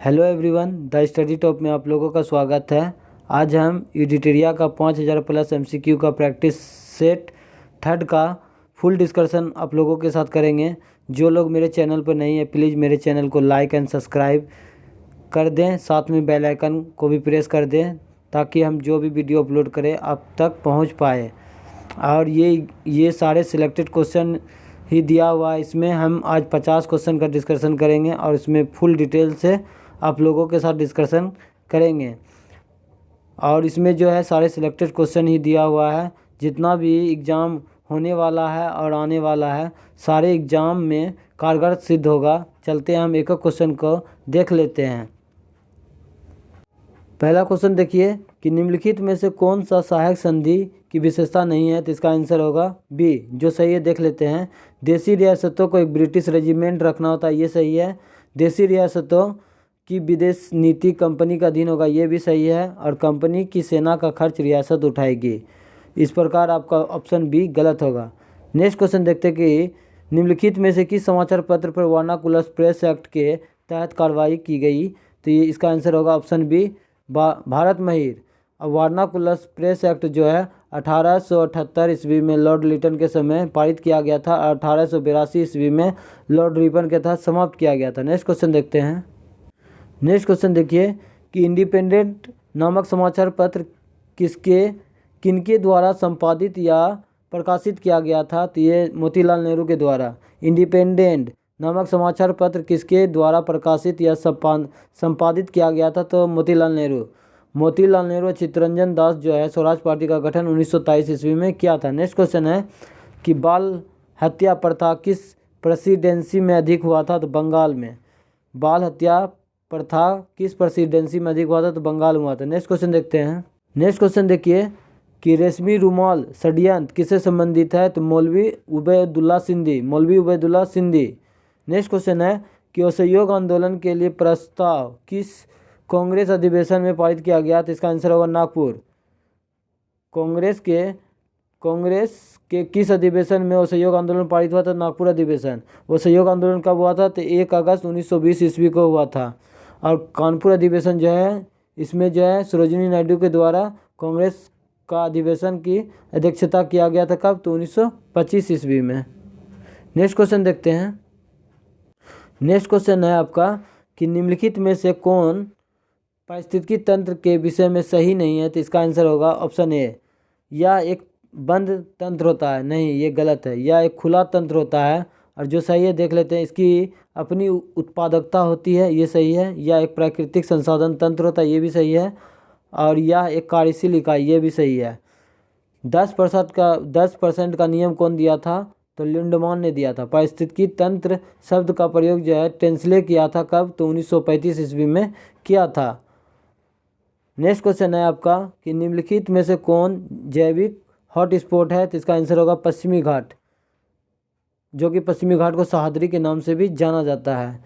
Hello everyone, the study top में आप लोगों का स्वागत है। आज हम यूडिटेरिया का 5000 प्लस एमसीक्यू का प्रैक्टिस सेट थर्ड का फुल डिस्कशन आप लोगों के साथ करेंगे। जो लोग मेरे चैनल पर नहीं है, प्लीज़ मेरे चैनल को लाइक एंड सब्सक्राइब कर दें, साथ में बेल आइकन को भी प्रेस कर दें ताकि हम जो भी वीडियो अपलोड करें आप तक पहुंच पाए। और ये सारे सिलेक्टेड क्वेश्चन ही दिया हुआ है। इसमें हम आज 50 क्वेश्चन का डिस्कशन करेंगे और इसमें फुल डिटेल से आप लोगों के साथ डिस्कशन करेंगे। और इसमें जो है सारे सिलेक्टेड क्वेश्चन ही दिया हुआ है। जितना भी एग्ज़ाम होने वाला है और आने वाला है, सारे एग्ज़ाम में कारगर सिद्ध होगा। चलते हैं, हम एक एक क्वेश्चन को देख लेते हैं। पहला क्वेश्चन देखिए कि निम्नलिखित में से कौन सा सहायक संधि की विशेषता नहीं है, तो इसका आंसर होगा बी। जो सही है देख लेते हैं। देशी रियासतों को एक ब्रिटिश रेजिमेंट रखना होता है, ये सही है। देशी रियासतों की विदेश नीति कंपनी का अधीन होगा, ये भी सही है। और कंपनी की सेना का खर्च रियासत उठाएगी। इस प्रकार आपका ऑप्शन बी गलत होगा। नेक्स्ट क्वेश्चन देखते हैं कि निम्नलिखित में से किस समाचार पत्र पर वर्नाकुलर प्रेस एक्ट के तहत कार्रवाई की गई, तो ये इसका आंसर होगा ऑप्शन बी, भारत महिर। अब वर्नाकुलर प्रेस एक्ट जो है 1878 ईस्वी में लॉर्ड लिटन के समय पारित किया गया था और 1882 ईस्वी में लॉर्ड रिपन के तहत समाप्त किया गया था। नेक्स्ट क्वेश्चन देखते हैं। नेक्स्ट क्वेश्चन देखिए कि इंडिपेंडेंट नामक समाचार पत्र किनके द्वारा संपादित या प्रकाशित किया गया था, तो ये मोतीलाल नेहरू के द्वारा। इंडिपेंडेंट नामक समाचार पत्र किसके द्वारा प्रकाशित या संपादित किया गया था, तो मोतीलाल नेहरू। मोतीलाल नेहरू और चित्तरंजन दास जो है स्वराज पार्टी का गठन 1923 ईस्वी में किया था। नेक्स्ट क्वेश्चन है कि बाल हत्या प्रथा किस प्रेसिडेंसी में अधिक हुआ था, तो बंगाल में। बाल हत्या प्रथा किस प्रेसिडेंसी में अधिक हुआ था, तो बंगाल में हुआ था। नेक्स्ट क्वेश्चन देखते हैं। नेक्स्ट क्वेश्चन देखिए कि रेशमी रुमाल षड्यंत्र किससे संबंधित है, तो मौलवी उबैदुल्ला सिंधी। मौलवी उबैदुल्ला सिंधी। नेक्स्ट क्वेश्चन है कि असहयोग आंदोलन के लिए प्रस्ताव किस कांग्रेस अधिवेशन में पारित किया गया, तो इसका आंसर होगा नागपुर। कांग्रेस के किस अधिवेशन में असहयोग आंदोलन पारित हुआ था, नागपुर अधिवेशन। असहयोग आंदोलन कब हुआ था, तो 1 अगस्त 1920 ईस्वी को हुआ था। और कानपुर अधिवेशन जो है, इसमें जो है सरोजिनी नायडू के द्वारा कांग्रेस का अधिवेशन की अध्यक्षता किया गया था, कब, तो 1925 ईस्वी में। नेक्स्ट क्वेश्चन देखते हैं। नेक्स्ट क्वेश्चन है आपका कि निम्नलिखित में से कौन पारिस्थितिकी तंत्र के विषय में सही नहीं है, तो इसका आंसर होगा ऑप्शन ए। या एक बंद तंत्र होता है, नहीं ये गलत है। या एक खुला तंत्र होता है, और जो सही है देख लेते हैं। इसकी अपनी उत्पादकता होती है, ये सही है। या एक प्राकृतिक संसाधन तंत्र होता है, ये भी सही है। और यह एक कार्यशील इकाई, ये भी सही है। 10% का नियम कौन दिया था, तो लिंडमान ने दिया था। पारिस्थितिकी तंत्र शब्द का प्रयोग जो है टेंसले किया था, कब, तो 1935 ईस्वी में किया था। नेक्स्ट क्वेश्चन है आपका कि निम्नलिखित में से कौन जैविक हॉटस्पॉट है, तो इसका आंसर होगा पश्चिमी घाट, जो कि पश्चिमी घाट को सह्याद्री के नाम से भी जाना जाता है।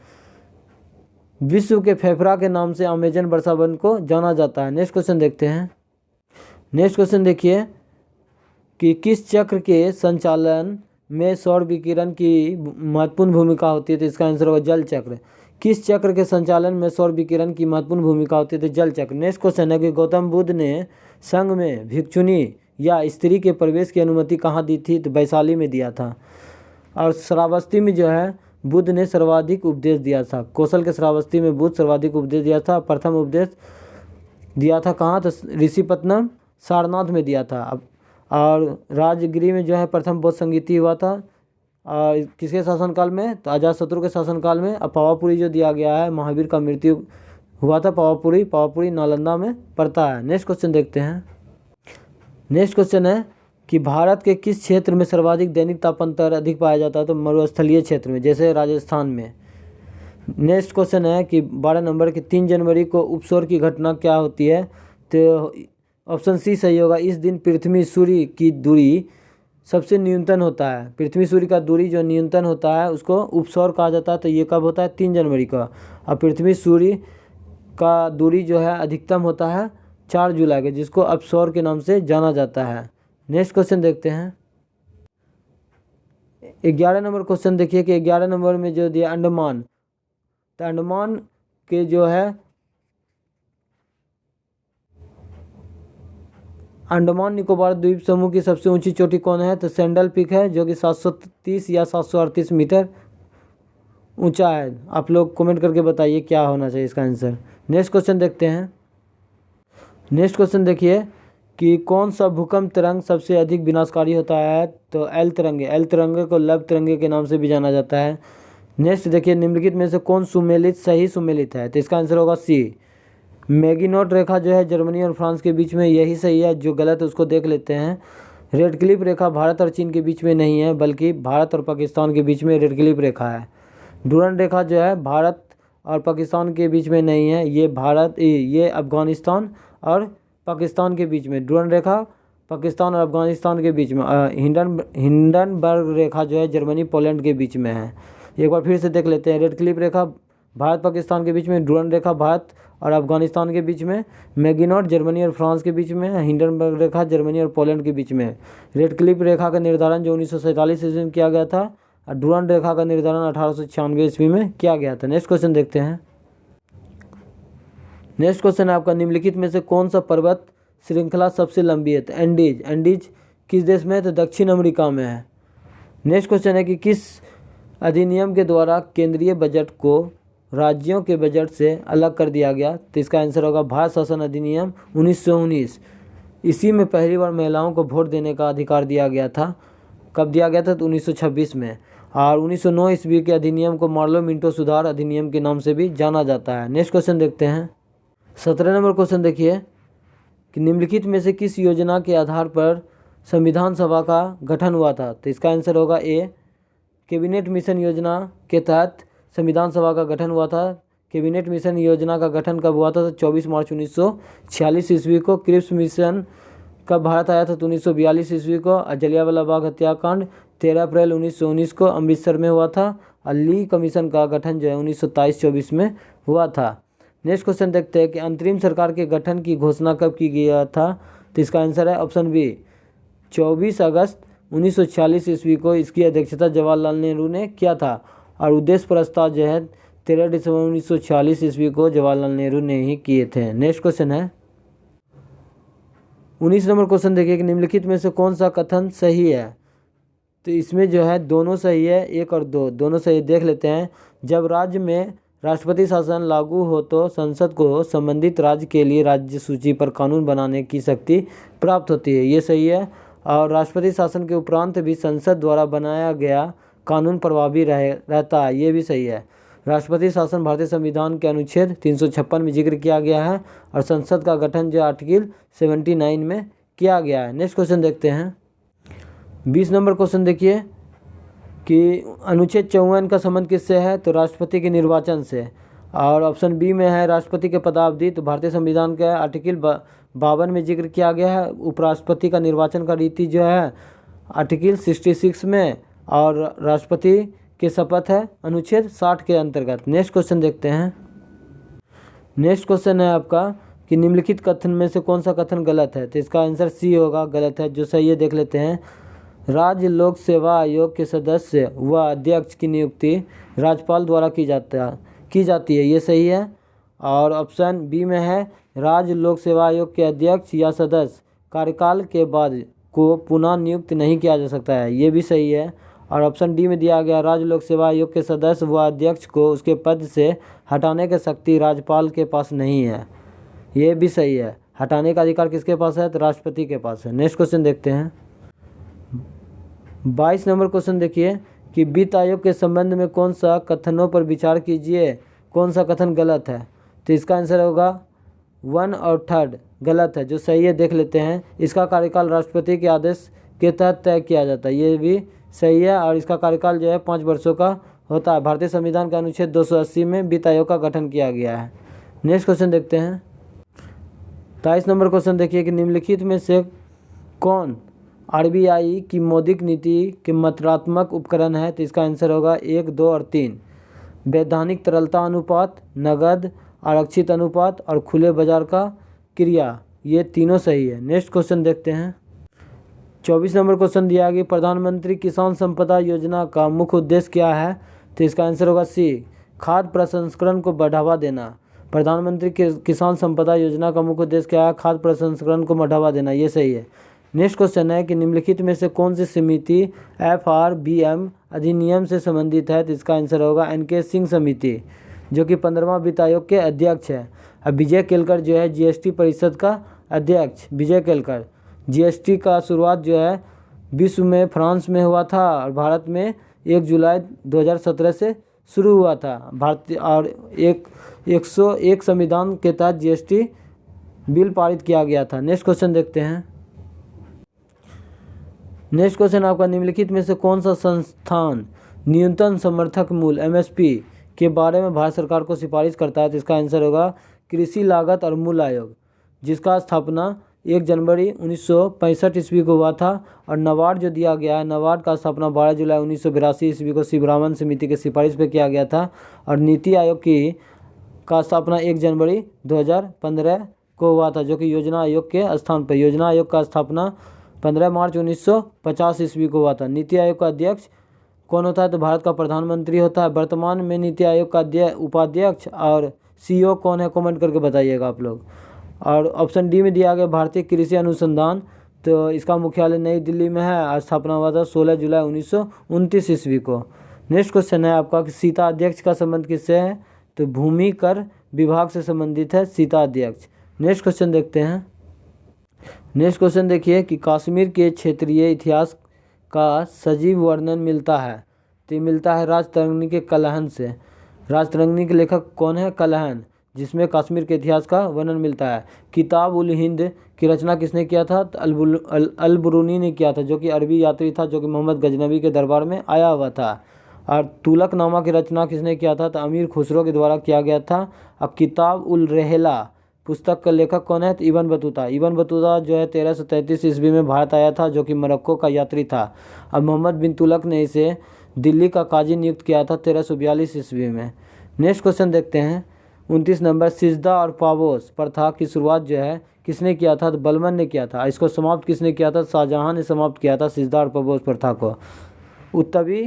विश्व के फेफड़ा के नाम से अमेजन वर्षावन को जाना जाता है। नेक्स्ट क्वेश्चन देखते हैं। नेक्स्ट क्वेश्चन देखिए कि किस चक्र के संचालन में सौर विकिरण की महत्वपूर्ण भूमिका होती है, तो इसका आंसर होगा जल चक्र। किस चक्र के संचालन में सौर विकिरण की महत्वपूर्ण भूमिका होती है, तो जल चक्र। नेक्स्ट क्वेश्चन है कि गौतम बुद्ध ने संघ में भिक्षुणी या स्त्री के प्रवेश की अनुमति कहाँ दी थी, तो वैशाली में दिया था। और श्रावस्ती में जो है बुद्ध ने सर्वाधिक उपदेश दिया था। कौशल के श्रावस्ती में बुद्ध सर्वाधिक उपदेश दिया था। प्रथम उपदेश दिया था कहाँ, तो ऋषिपत्तनम सारनाथ में दिया था। अब और राजगिरी में जो है प्रथम बौद्ध संगीति हुआ था, और किसके शासनकाल में, तो अजातशत्रु के शासनकाल में। अब पावापुरी जो दिया गया है, महावीर का मृत्यु हुआ था पावापुरी नालंदा में पड़ता है। नेक्स्ट क्वेश्चन देखते हैं। नेक्स्ट क्वेश्चन है कि भारत के किस क्षेत्र में सर्वाधिक दैनिक तापांतर अधिक पाया जाता है, तो मरुस्थलीय क्षेत्र में, जैसे राजस्थान में। नेक्स्ट क्वेश्चन है कि 12 नंबर की 3 जनवरी को उपसौर की घटना क्या होती है, तो ऑप्शन सी सही होगा। इस दिन पृथ्वी सूर्य की दूरी सबसे न्यूनतम होता है। पृथ्वी सूर्य का दूरी जो न्यूनतम होता है उसको उपसौर कहा जाता है, तो ये कब होता है, 3 जनवरी का। और पृथ्वी सूर्य का दूरी जो है अधिकतम होता है 4 जुलाई के, जिसको अपसौर के नाम से जाना जाता है। नेक्स्ट क्वेश्चन देखते हैं। 11 नंबर क्वेश्चन देखिए कि 11 नंबर में जो दिया अंडमान, तो अंडमान के जो है अंडमान निकोबार द्वीप समूह की सबसे ऊंची चोटी कौन है? तो सैंडल पीक है, जो कि 730 या 738 मीटर ऊंचा है। आप लोग कमेंट करके बताइए क्या होना चाहिए इसका आंसर। नेक्स्ट क्वेश्चन देखते हैं। नेक्स्ट क्वेश्चन देखिए कि कौन सा भूकंप तरंग सबसे अधिक विनाशकारी होता है? तो एल तरंगे। एल तरंगे को लब तरंगे के नाम से भी जाना जाता है। नेक्स्ट देखिए, निम्नलिखित में से कौन सुमेलित सही सुमेलित है? तो इसका आंसर होगा सी। मैगिनोट रेखा जो है जर्मनी और फ्रांस के बीच में, यही सही है। जो गलत है उसको देख लेते हैं। रेड क्लिफ रेखा भारत और चीन के बीच में नहीं है, बल्कि भारत और पाकिस्तान के बीच में रेड क्लिफ रेखा है। डूरंड रेखा जो है भारत और पाकिस्तान के बीच में नहीं है, ये अफगानिस्तान और पाकिस्तान के बीच में। डूरंड रेखा पाकिस्तान और अफगानिस्तान के बीच में। हिंडनबर्ग रेखा जो है जर्मनी पोलैंड के बीच में है। एक बार फिर से देख लेते हैं। रेड क्लिफ रेखा भारत पाकिस्तान के बीच में। डूरंड रेखा भारत और अफगानिस्तान के बीच में। मैगिनोट जर्मनी और फ्रांस के बीच में। हिंडनबर्ग रेखा जर्मनी और पोलैंड के बीच में। रेड क्लिफ रेखा का निर्धारण जो 1947 ईस्वी में किया गया था, और डूरंड रेखा का निर्धारण 1896 ईस्वी में किया गया था। नेक्स्ट क्वेश्चन देखते हैं। नेक्स्ट क्वेश्चन है आपका, निम्नलिखित में से कौन सा पर्वत श्रृंखला सबसे लंबी है? तो एंडीज। एंडीज किस देश में है? तो दक्षिण अमेरिका में है। नेक्स्ट क्वेश्चन है कि किस अधिनियम के द्वारा केंद्रीय बजट को राज्यों के बजट से अलग कर दिया गया? तो इसका आंसर होगा भारत शासन अधिनियम 1919। इसी में पहली बार महिलाओं को वोट देने का अधिकार दिया गया था। कब दिया गया था? तो 1926 में। और 1909 ईस्वी के अधिनियम को मार्लो मिंटो सुधार अधिनियम के नाम से भी जाना जाता है। नेक्स्ट क्वेश्चन देखते हैं। 17 नंबर क्वेश्चन देखिए कि निम्नलिखित में से किस योजना के आधार पर संविधान सभा का गठन हुआ था? तो इसका आंसर होगा ए। कैबिनेट मिशन योजना के तहत संविधान सभा का गठन हुआ था। कैबिनेट मिशन योजना का गठन कब हुआ था? तो 24 मार्च 1946 ईस्वी को। क्रिप्स मिशन कब भारत आया था? तो 1942 ईस्वी को। जलियांवाला बाग हत्याकांड 13 अप्रैल 1919 को अमृतसर में हुआ था। और ली कमीशन का गठन जो है 1923-24 में हुआ था। नेक्स्ट क्वेश्चन देखते हैं कि अंतरिम सरकार के गठन की घोषणा कब की गया था? तो इसका आंसर है ऑप्शन बी, 24 अगस्त 1946 ईस्वी को। इसकी अध्यक्षता जवाहरलाल नेहरू ने किया था। और उद्देश्य प्रस्ताव जो है 13 दिसंबर 1946 ईस्वी को जवाहरलाल नेहरू ने ही किए थे। नेक्स्ट क्वेश्चन है 19 नंबर क्वेश्चन देखिए कि निम्नलिखित में से कौन सा कथन सही है? तो इसमें जो है दोनों सही है, 1 और 2 दोनों सही। देख लेते हैं। जब राज्य में राष्ट्रपति शासन लागू हो तो संसद को संबंधित राज्य के लिए राज्य सूची पर कानून बनाने की शक्ति प्राप्त होती है, ये सही है। और राष्ट्रपति शासन के उपरांत भी संसद द्वारा बनाया गया कानून प्रभावी रहता है, ये भी सही है। राष्ट्रपति शासन भारतीय संविधान के अनुच्छेद 356 में जिक्र किया गया है। और संसद का गठन जो आर्टिकल 79 में किया गया है। नेक्स्ट क्वेश्चन देखते हैं। 20 नंबर क्वेश्चन देखिए कि अनुच्छेद 54 का संबंध किससे है? तो राष्ट्रपति के निर्वाचन से। और ऑप्शन बी में है राष्ट्रपति के पदावधि। तो भारतीय संविधान के आर्टिकल 52 में जिक्र किया गया है। उपराष्ट्रपति का निर्वाचन का रीति जो है आर्टिकल 66 में। और राष्ट्रपति के शपथ है अनुच्छेद 60 के अंतर्गत। नेक्स्ट क्वेश्चन देखते हैं। नेक्स्ट क्वेश्चन है आपका कि निम्नलिखित कथन में से कौन सा कथन गलत है? तो इसका आंसर सी होगा, गलत है। जो सही है देख लेते हैं। राज्य लोक सेवा आयोग के सदस्य व अध्यक्ष की नियुक्ति राज्यपाल द्वारा की जाती है, ये सही है। और ऑप्शन बी में है राज्य लोक सेवा आयोग के अध्यक्ष या सदस्य कार्यकाल के बाद को पुनः नियुक्त नहीं किया जा सकता है, ये भी सही है। और ऑप्शन डी में दिया गया राज्य लोक सेवा आयोग के सदस्य व अध्यक्ष को उसके पद से हटाने की शक्ति राज्यपाल के पास नहीं है, ये भी सही है। हटाने का अधिकार किसके पास है? तो राष्ट्रपति के पास है। नेक्स्ट क्वेश्चन देखते हैं। 22 नंबर क्वेश्चन देखिए कि वित्त आयोग के संबंध में कौन सा कथनों पर विचार कीजिए, कौन सा कथन गलत है? तो इसका आंसर होगा 1 और 3 गलत है। जो सही है देख लेते हैं। इसका कार्यकाल राष्ट्रपति के आदेश के तहत तय किया जाता है, ये भी सही है। और इसका कार्यकाल जो है 5 वर्षों का होता है। भारतीय संविधान के अनुच्छेद 280 में वित्त आयोग का गठन किया गया है। नेक्स्ट क्वेश्चन देखते हैं। 23 नंबर क्वेश्चन देखिए कि निम्नलिखित में से कौन आरबीआई की मौद्रिक नीति के मात्रात्मक उपकरण है? तो इसका आंसर होगा 1, 2 और 3। वैधानिक तरलता अनुपात, नगद आरक्षित अनुपात और खुले बाजार का क्रिया, ये तीनों सही है। नेक्स्ट क्वेश्चन देखते हैं। 24 नंबर क्वेश्चन दिया गया प्रधानमंत्री किसान संपदा योजना का मुख्य उद्देश्य क्या है? तो इसका आंसर होगा सी, खाद्य प्रसंस्करण को बढ़ावा देना। प्रधानमंत्री किसान संपदा योजना का मुख्य उद्देश्य क्या है? खाद्य प्रसंस्करण को बढ़ावा देना, ये सही है। नेक्स्ट क्वेश्चन है कि निम्नलिखित में से कौन सी समिति FRBM अधिनियम से संबंधित है? तो इसका आंसर होगा NK सिंह समिति, जो कि 15वां वित्त आयोग के अध्यक्ष है। अब विजय केलकर जो है GST परिषद का अध्यक्ष, विजय केलकर। GST का शुरुआत जो है विश्व में फ्रांस में हुआ था और भारत में 1 जुलाई 2017 से शुरू हुआ था। भारतीय और 101 संविधान के तहत GST बिल पारित किया गया था। नेक्स्ट क्वेश्चन देखते हैं। नेक्स्ट क्वेश्चन आपका, निम्नलिखित में से कौन सा संस्थान न्यूनतम समर्थक मूल्य MSP के बारे में भारत सरकार को सिफारिश करता है? तो इसका आंसर होगा कृषि लागत और मूल्य आयोग, जिसका स्थापना 1 जनवरी 1965 ईस्वी को हुआ था। और नाबार्ड जो दिया गया है, नाबार्ड का स्थापना 12 जुलाई 1982 ईस्वी को शिवरामन समिति के सिफारिश पे किया गया था। और नीति आयोग का स्थापना 1 जनवरी 2015 को हुआ था, जो कि योजना आयोग के स्थान पर। योजना आयोग का स्थापना 15 मार्च 1950 ईस्वी को हुआ था। नीति आयोग का अध्यक्ष कौन होता है? तो भारत का प्रधानमंत्री होता है। वर्तमान में नीति आयोग का उपाध्यक्ष और CEO कौन है? कमेंट करके बताइएगा आप लोग। और ऑप्शन डी में दिया गया भारतीय कृषि अनुसंधान, तो इसका मुख्यालय नई दिल्ली में है और स्थापना हुआ था 16 जुलाई 1929 ईस्वी को। नेक्स्ट क्वेश्चन है आपका कि सीता अध्यक्ष का संबंध किससे है? तो भूमि कर विभाग से संबंधित है सीता अध्यक्ष। नेक्स्ट क्वेश्चन देखते हैं। नेक्स्ट क्वेश्चन देखिए कि कश्मीर के क्षेत्रीय इतिहास का सजीव वर्णन मिलता है, तो मिलता है राजतरंगिणी के कलहन से। राजतरंगिणी के लेखक कौन है? कलहन, जिसमें कश्मीर के इतिहास का वर्णन मिलता है। किताब उल हिंद की रचना किसने किया था? अल-बरूनी ने किया था, जो कि अरबी यात्री था, जो कि मोहम्मद गजनवी के दरबार में आया हुआ था। और तुलकनामा की रचना किसने किया था? तो अमीर खुसरो के द्वारा किया गया था। अब किताब उल रहला पुस्तक का लेखक कौन है? तो इब्न बतूता। इब्न बतूता जो है 1333 ईस्वी में भारत आया था, जो कि मोरक्को का यात्री था। अब मोहम्मद बिन तुगलक ने इसे दिल्ली का काजी नियुक्त किया था 1342 ईस्वी में। नेक्स्ट क्वेश्चन देखते हैं। 29 नंबर, सिजदा और पाबोस प्रथा की शुरुआत जो है किसने किया था? तो बलबन ने किया था। इसको समाप्त किसने किया था? शाहजहां ने समाप्त किया था सिजदा और पाबोस प्रथा को। उत्तबी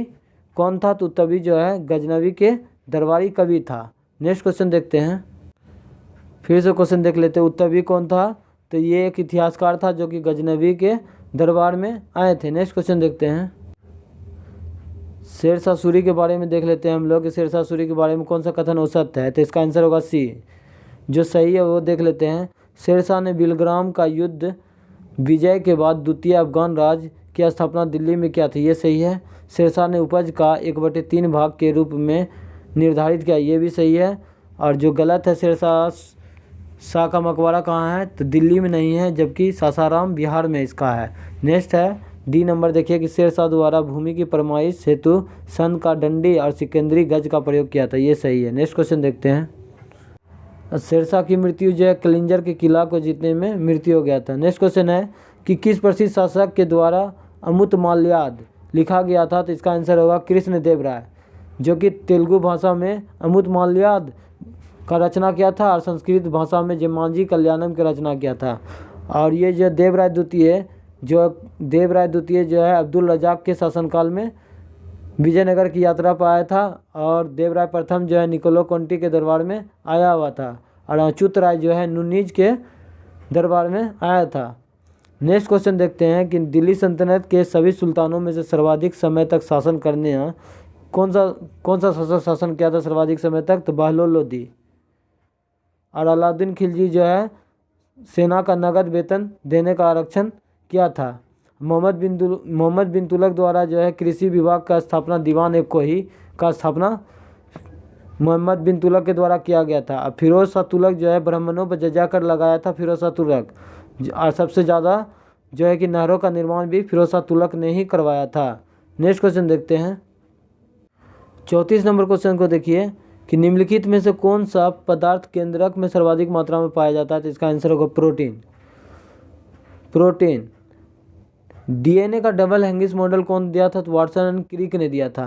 कौन था? तो उत्तबी जो है गजनवी के दरबारी कवि था। नेक्स्ट क्वेश्चन देखते हैं। फिर से क्वेश्चन देख लेते हैं। उत्तबी कौन था? तो ये एक इतिहासकार था, जो कि गजनवी के दरबार में आए थे। नेक्स्ट क्वेश्चन देखते हैं। शेरशाह सूरी के बारे में देख लेते हैं हम लोग कि शेरशाह सूरी के बारे में कौन सा कथन औसत है? तो इसका आंसर होगा C। जो सही है वो देख लेते हैं। शेरशाह ने बिलग्राम का युद्ध विजय के बाद द्वितीय अफगान राज्य की स्थापना दिल्ली में किया था, ये सही है। शेरशाह ने उपज का 1/3 भाग के रूप में निर्धारित किया, ये भी सही है। और जो गलत है, शेरशाह का मकबरा कहाँ है? तो दिल्ली में नहीं है, जबकि सासाराम बिहार में इसका है। नेक्स्ट है D नंबर, देखिए कि शेरशाह द्वारा भूमि की परमाइश हेतु सन का डंडी और सिकंदरी गज का प्रयोग किया था, ये सही है। नेक्स्ट क्वेश्चन देखते हैं। शेरशाह की मृत्यु जो है कलिंजर के किला को जीतने में मृत्यु हो गया था। नेक्स्ट क्वेश्चन है कि किस प्रसिद्ध शासक के द्वारा अमुतमाल्याद लिखा गया था? तो इसका आंसर होगा कृष्णदेव राय, जो कि तेलुगु भाषा में अमुतमाल्याद का रचना किया था और संस्कृत भाषा में जेम्माजी कल्याणम की रचना किया था। और ये जो देवराय द्वितीय जो है अब्दुल रजाक के शासनकाल में विजयनगर की यात्रा पर आया था। और देवराय प्रथम जो है निकोलो कोंटी के दरबार में आया हुआ था। और अच्युत राय जो है नुनीज के दरबार में आया था। नेक्स्ट क्वेश्चन देखते हैं कि दिल्ली सल्तनत के सभी सुल्तानों में से सर्वाधिक समय तक शासन करने कौन सा शासन किया था सर्वाधिक समय तक? तो बहलोल लोदी। और अलाउद्दीन खिलजी जो है सेना का नगद वेतन देने का आरक्षण किया था। मोहम्मद बिन तुगलक द्वारा जो है कृषि विभाग का स्थापना दीवान-ए-कोही का स्थापना मोहम्मद बिन तुगलक के द्वारा किया गया था। अब फिरोज शाह तुगलक जो है ब्राह्मणों पर जजिया कर लगाया था फिरोज शाह तुगलक। और सबसे ज़्यादा जो है कि नहरों का निर्माण भी फिरोज शाह तुगलक ने ही करवाया था। नेक्स्ट क्वेश्चन देखते हैं। 34 नंबर क्वेश्चन को देखिए कि निम्नलिखित में से कौन सा पदार्थ केंद्रक में सर्वाधिक मात्रा में पाया जाता है? तो इसका आंसर होगा प्रोटीन। DNA का डबल हेंगिस मॉडल कौन दिया था? तो वाटसन एंड क्रिक ने दिया था।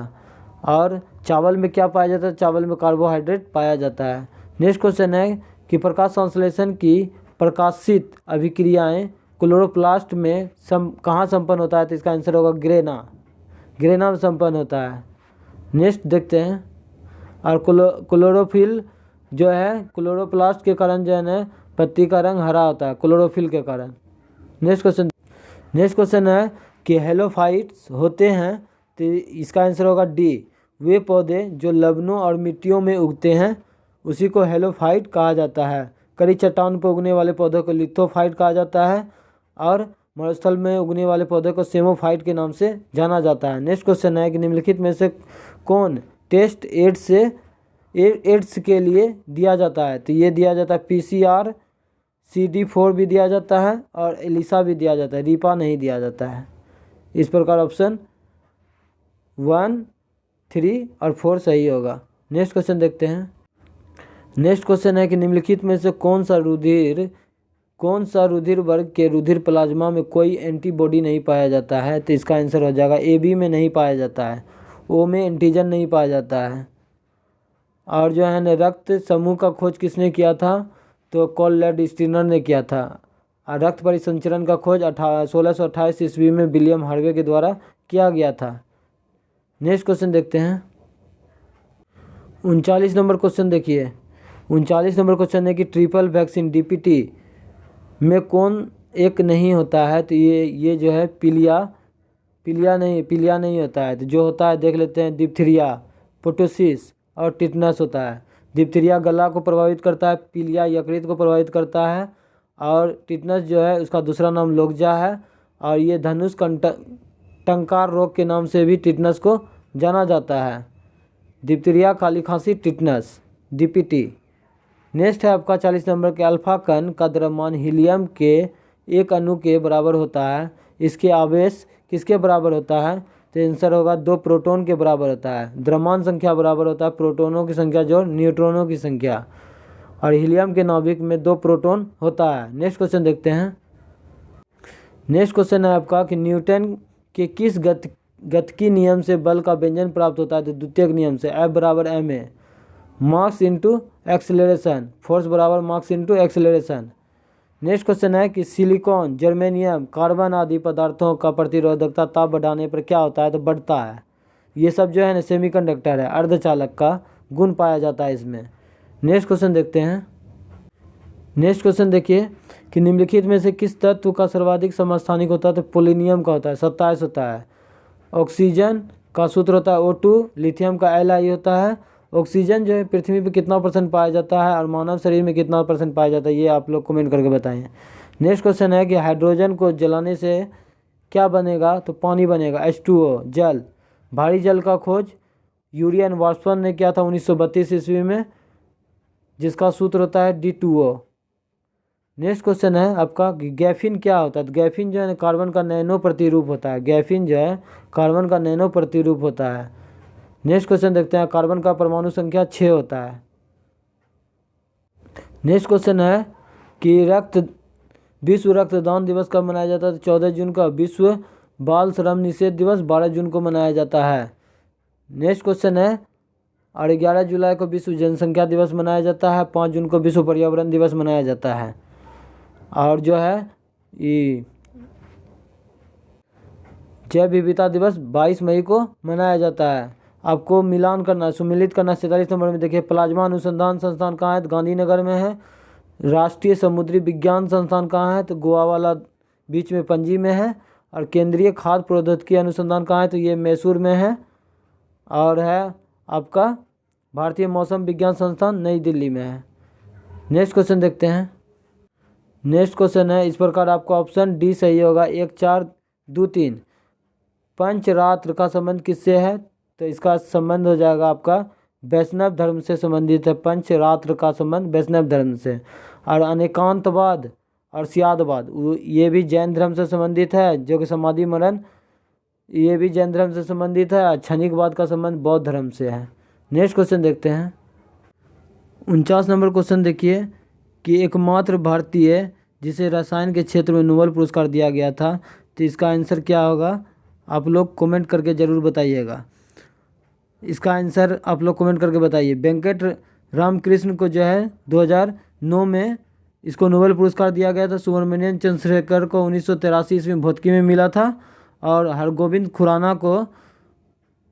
और चावल में क्या पाया जाता है? चावल में कार्बोहाइड्रेट पाया जाता है। नेक्स्ट क्वेश्चन है कि प्रकाश संश्लेषण की प्रकाशित अभिक्रियाएं क्लोरोप्लास्ट में कहाँ संपन्न होता है? तो इसका आंसर होगा ग्रेना में संपन्न होता है। नेक्स्ट देखते हैं। और क्लोरोफिल जो है क्लोरोप्लास्ट के कारण जो है ना पत्ती का रंग हरा होता है, क्लोरोफिल के कारण। नेक्स्ट क्वेश्चन है कि हेलोफाइट्स होते हैं, तो इसका आंसर होगा डी। वे पौधे जो लवणों और मिट्टियों में उगते हैं उसी को हेलोफाइट कहा जाता है। कड़ी चट्टान पर उगने वाले पौधों को लिथोफाइट कहा जाता है और मरुस्थल में उगने वाले पौधे को सेमोफाइट के नाम से जाना जाता है। नेक्स्ट क्वेश्चन है कि निम्नलिखित में से कौन टेस्ट एड्स के लिए दिया जाता है, तो ये दिया जाता है PCR, CD4 भी दिया जाता है और एलिसा भी दिया जाता है, रीपा नहीं दिया जाता है। इस प्रकार ऑप्शन 1, 3 और 4 सही होगा। नेक्स्ट क्वेश्चन देखते हैं। नेक्स्ट क्वेश्चन है कि निम्नलिखित में से कौन सा रुधिर वर्ग के रुधिर प्लाज्मा में कोई एंटीबॉडी नहीं पाया जाता है, तो इसका आंसर हो जाएगा AB में नहीं पाया जाता है, O में एंटीजन नहीं पाया जाता है। और जो है ना रक्त समूह का खोज किसने किया था, तो कॉलरेड स्टीनर ने किया था। और रक्त परिसंचरण का खोज 1628 ईस्वी में विलियम हार्वे के द्वारा किया गया था। नेक्स्ट क्वेश्चन देखते हैं। 39 नंबर क्वेश्चन देखिए। 39 नंबर क्वेश्चन है कि ट्रिपल वैक्सीन DPT में कौन एक नहीं होता है, तो ये जो है पीलिया नहीं होता है। तो जो होता है देख लेते हैं, डिप्थीरिया, पोटोसिस और टिटनस होता है। डिप्थीरिया गला को प्रभावित करता है, पीलिया यकृत को प्रभावित करता है और टिटनस जो है उसका दूसरा नाम लोकजा है और ये धनुष टंकार रोग के नाम से भी टिटनस को जाना जाता है। डिप्थीरिया, काली खांसी, टिटनस, DPT। नेक्स्ट है आपका 40 नंबर के अल्फा कण का द्रव्यमान हीलियम के एक अणु के बराबर होता है। इसके आवेश किसके बराबर होता है, तो आंसर होगा 2 प्रोटॉन के बराबर होता है। द्रव्यमान संख्या बराबर होता है प्रोटॉनों की संख्या जोड़ न्यूट्रॉनों की संख्या, और हीलियम के नाभिक में 2 प्रोटॉन होता है। नेक्स्ट क्वेश्चन देखते हैं। नेक्स्ट क्वेश्चन है आपका कि न्यूटन के किस गतिकी नियम से बल का व्यंजन प्राप्त होता है, तो द्वितीयक नियम से। F बराबर ma, mass into acceleration, force बराबर mass into acceleration. Next question है कि सिलिकॉन, जर्मेनियम, कार्बन आदि पदार्थों का प्रतिरोधकता ताप बढ़ाने पर क्या होता है, तो बढ़ता है। ये सब जो है ना सेमीकंडक्टर है, अर्धचालक का गुण पाया जाता है इसमें। नेक्स्ट क्वेश्चन देखते हैं। नेक्स्ट क्वेश्चन देखिए कि निम्नलिखित में से किस तत्व का सर्वाधिक समस्थानिक होता है, तो पोलिनियम का होता है, 27 होता है। ऑक्सीजन का सूत्र होता है O2, लिथियम का Li होता है। ऑक्सीजन जो है पृथ्वी पे कितना % पाया जाता है और मानव शरीर में कितना % पाया जाता है, ये आप लोग कमेंट करके बताएं। नेक्स्ट क्वेश्चन है कि हाइड्रोजन को जलाने से क्या बनेगा, तो पानी बनेगा, H2O, जल। भारी जल का खोज यूरियन वार्सवन ने किया था 1932 ईस्वी में, जिसका सूत्र होता है D2O। नेक्स्ट क्वेश्चन है आपका कि गैफिन क्या होता है, तो गैफिन जो है कार्बन का नैनो प्रतिरूप होता है। गैफिन जो है कार्बन का नैनो प्रतिरूप होता है। नेक्स्ट क्वेश्चन देखते हैं। कार्बन का परमाणु संख्या 6 होता है। नेक्स्ट क्वेश्चन है कि विश्व रक्तदान दिवस कब मनाया जाता है, तो 14 जून का। विश्व बाल श्रम निषेध दिवस 12 जून को मनाया जाता है। नेक्स्ट क्वेश्चन है और 11 जुलाई को विश्व जनसंख्या दिवस मनाया जाता है। 5 जून को विश्व पर्यावरण दिवस मनाया जाता है। और जो है ये जैव विविधता दिवस 22 मई को मनाया जाता है। आपको मिलान करना, सुमिलित करना 47 नंबर में देखिए। प्लाज्मा अनुसंधान संस्थान कहाँ है, तो गांधीनगर में है। राष्ट्रीय समुद्री विज्ञान संस्थान कहाँ है, तो गोवा वाला बीच में पणजी में है। और केंद्रीय खाद्य प्रौद्योगिकी अनुसंधान कहाँ है, तो ये मैसूर में है। और है आपका भारतीय मौसम विज्ञान संस्थान नई दिल्ली में है। नेक्स्ट क्वेश्चन देखते हैं। नेक्स्ट क्वेश्चन है इस प्रकार, आपका ऑप्शन डी सही होगा, 1, 4, 2, 3। पंचरात्र का संबंध किससे है, तो इसका संबंध हो जाएगा आपका वैष्णव धर्म से संबंधित है। पंचरात्र का संबंध वैष्णव धर्म से। और अनेकांतवाद और सियादवाद ये भी जैन धर्म से संबंधित है, जो कि समाधि मरण ये भी जैन धर्म से संबंधित है। और क्षणिकवाद का संबंध बौद्ध धर्म से है। नेक्स्ट क्वेश्चन देखते हैं। 49 नंबर क्वेश्चन देखिए कि एकमात्र भारतीय जिसे रसायन के क्षेत्र में नोबेल पुरस्कार दिया गया था, तो इसका आंसर क्या होगा, आप लोग कमेंट करके ज़रूर बताइएगा। इसका आंसर आप लोग कमेंट करके बताइए। वेंकट रामकृष्ण को जो है 2009 में इसको नोबेल पुरस्कार दिया गया था। सुब्रमण्यम चंद्रशेखर को 1983 ईस्वी में भौतिकी में मिला था। और हरगोविंद खुराना को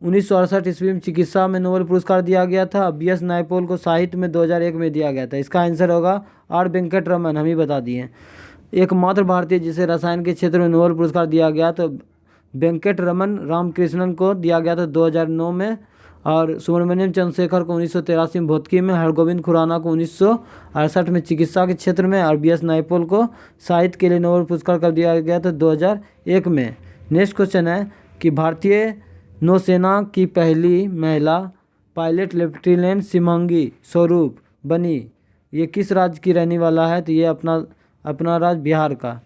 1968 ईस्वी में चिकित्सा में नोबेल पुरस्कार दिया गया था। BS नायपॉल को साहित्य में 2001 में दिया गया था। इसका आंसर होगा R वेंकटरमन, हम ही बता दिए। एकमात्र भारतीय जिसे रसायन के क्षेत्र में नोबेल पुरस्कार दिया गया तो वेंकटरमन रामकृष्णन को दिया गया था 2009 में, और सुब्रमण्यम चंद्रशेखर को 1983 में भौतिकी में, हरगोविंद खुराना को 1968 में चिकित्सा के क्षेत्र में, और BS नायपॉल को साहित्य के लिए नोबेल पुरस्कार कब दिया गया था 2001 में। नेक्स्ट क्वेश्चन है कि भारतीय नौसेना की पहली महिला पायलट लेफ्टिनेंट शिमांगी स्वरूप बनी, ये किस राज्य की रहने वाला है? तो ये अपना राज्य बिहार का।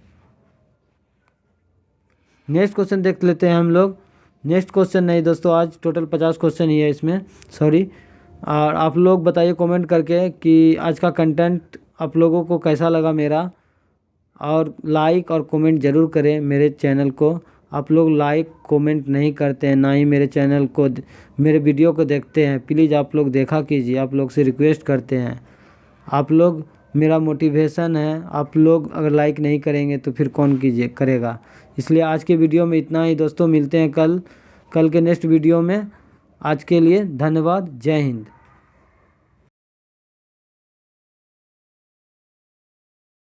नेक्स्ट क्वेश्चन देख लेते हैं हम लोग। नेक्स्ट क्वेश्चन नहीं दोस्तों, आज टोटल 50 क्वेश्चन ही है इसमें, सॉरी। और आप लोग बताइए कमेंट करके कि आज का कंटेंट आप लोगों को कैसा लगा मेरा, और लाइक और कमेंट ज़रूर करें मेरे चैनल को। आप लोग लाइक कमेंट नहीं करते हैं, ना ही मेरे चैनल को, मेरे वीडियो को देखते हैं। प्लीज़ आप लोग देखा कीजिए, आप लोग से रिक्वेस्ट करते हैं। आप लोग मेरा मोटिवेशन है। आप लोग अगर लाइक नहीं करेंगे तो फिर कौन करेगा। इसलिए आज के वीडियो में इतना ही दोस्तों, मिलते हैं कल के नेक्स्ट वीडियो में। आज के लिए धन्यवाद, जय हिंद।